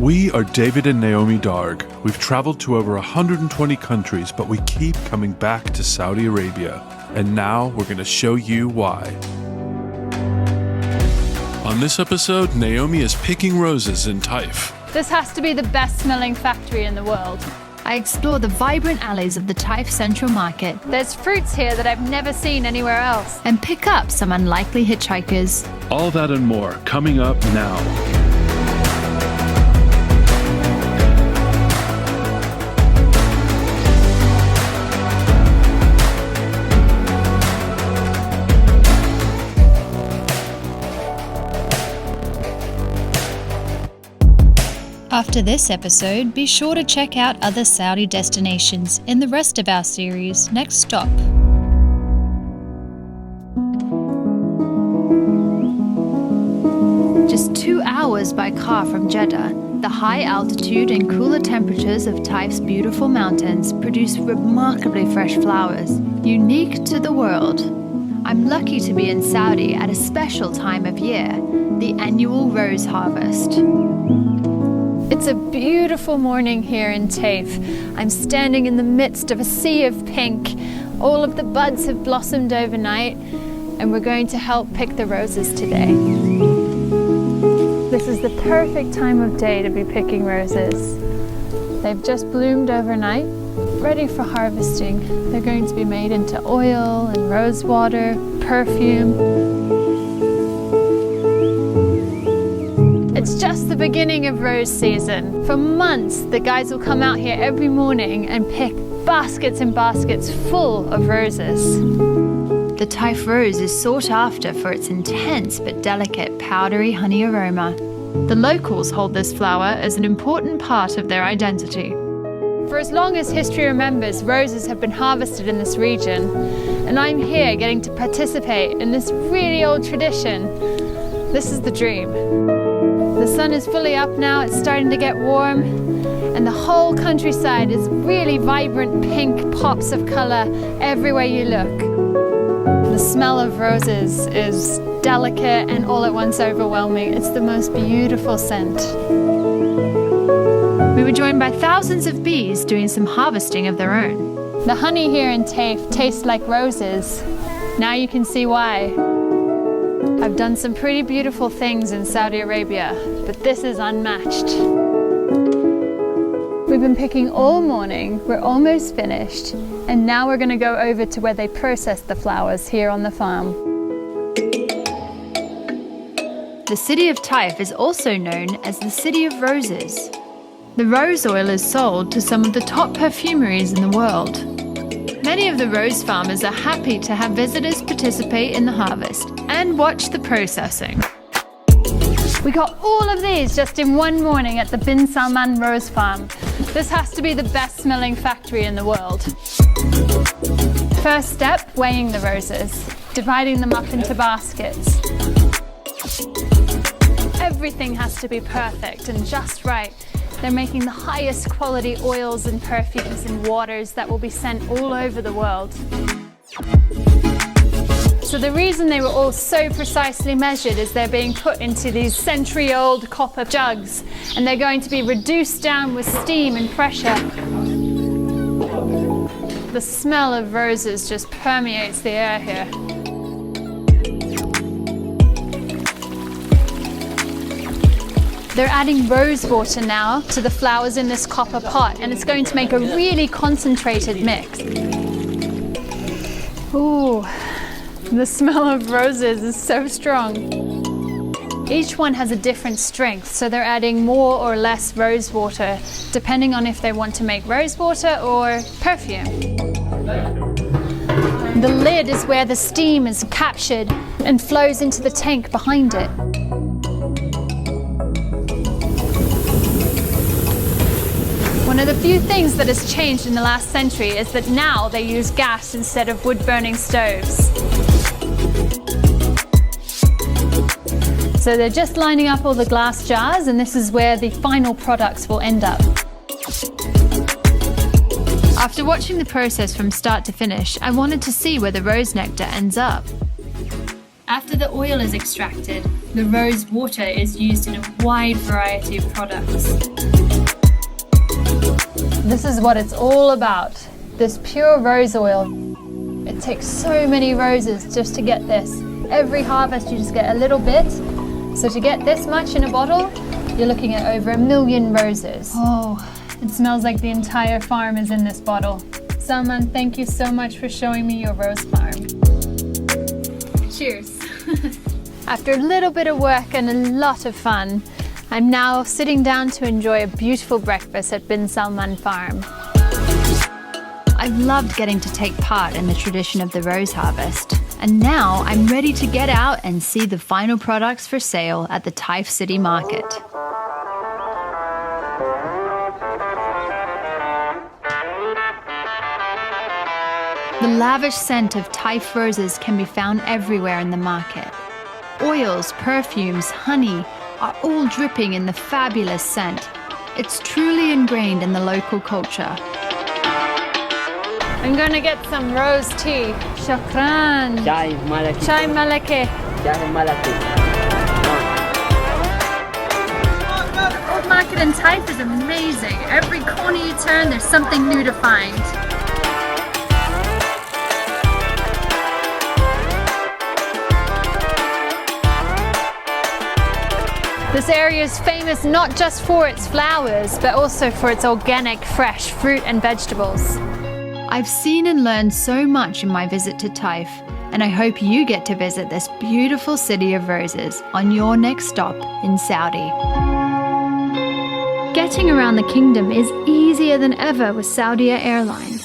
We are David and Naomi Darg. We've traveled to over 120 countries, but we keep coming back to Saudi Arabia. And now we're going to show you why. On this episode, Naomi is picking roses in Taif. This has to be the best smelling factory in the world. I explore the vibrant alleys of the Taif Central Market. There's fruits here that I've never seen anywhere else. And pick up some unlikely hitchhikers. All that and more coming up now. After this episode, be sure to check out other Saudi destinations in the rest of our series, Next Stop. Just 2 hours by car from Jeddah, the high altitude and cooler temperatures of Taif's beautiful mountains produce remarkably fresh flowers, unique to the world. I'm lucky to be in Saudi at a special time of year, the annual rose harvest. It's a beautiful morning here in Taif. I'm standing in the midst of a sea of pink. All of the buds have blossomed overnight, and we're going to help pick the roses today. This is the perfect time of day to be picking roses. They've just bloomed overnight, ready for harvesting. They're going to be made into oil and rose water, perfume. It's just the beginning of rose season. For months, the guys will come out here every morning and pick baskets and baskets full of roses. The Taif rose is sought after for its intense but delicate powdery honey aroma. The locals hold this flower as an important part of their identity. For as long as history remembers, roses have been harvested in this region, and I'm here getting to participate in this really old tradition. This is the dream. The sun is fully up now, it's starting to get warm, and the whole countryside is really vibrant pink pops of colour everywhere you look. The smell of roses is delicate and all at once overwhelming. It's the most beautiful scent. We were joined by thousands of bees doing some harvesting of their own. The honey here in Taif tastes like roses. Now you can see why. I've done some pretty beautiful things in Saudi Arabia, but this is unmatched. We've been picking all morning, we're almost finished, and now we're going to go over to where they process the flowers here on the farm. The city of Taif is also known as the City of Roses. The rose oil is sold to some of the top perfumeries in the world. Many of the rose farmers are happy to have visitors participate in the harvest and watch the processing. We got all of these just in one morning at the Bin Salman Rose Farm. This has to be the best smelling factory in the world. First step, weighing the roses, dividing them up into baskets. Everything has to be perfect and just right. They're making the highest quality oils and perfumes and waters that will be sent all over the world. So the reason they were all so precisely measured is they're being put into these century-old copper jugs, and they're going to be reduced down with steam and pressure. The smell of roses just permeates the air here. They're adding rose water now to the flowers in this copper pot, and it's going to make a really concentrated mix. Ooh, the smell of roses is so strong. Each one has a different strength, so they're adding more or less rose water, depending on if they want to make rose water or perfume. The lid is where the steam is captured and flows into the tank behind it. One of the few things that has changed in the last century is that now they use gas instead of wood-burning stoves. So they're just lining up all the glass jars, and this is where the final products will end up. After watching the process from start to finish, I wanted to see where the rose nectar ends up. After the oil is extracted, The rose water is used in a wide variety of products. This is what it's all about. This pure rose oil. It takes so many roses just to get this. Every harvest you just get a little bit. So to get this much in a bottle, you're looking at over 1 million roses. Oh, it smells like the entire farm is in this bottle. Salman, thank you so much for showing me your rose farm. Cheers. After a little bit of work and a lot of fun, I'm now sitting down to enjoy a beautiful breakfast at Bin Salman Farm. I've loved getting to take part in the tradition of the rose harvest, and now I'm ready to get out and see the final products for sale at the Taif City Market. The lavish scent of Taif roses can be found everywhere in the market. Oils, perfumes, honey are all dripping in the fabulous scent. It's truly ingrained in the local culture. I'm gonna get some rose tea. Shukran. Chai malaki. Chai malake. Chai malaki. The old market in Taif is amazing. Every corner you turn, there's something new to find. This area is famous not just for its flowers, but also for its organic, fresh fruit and vegetables. I've seen and learned so much in my visit to Taif, and I hope you get to visit this beautiful city of roses on your next stop in Saudi. Getting around the kingdom is easier than ever with Saudia Airlines.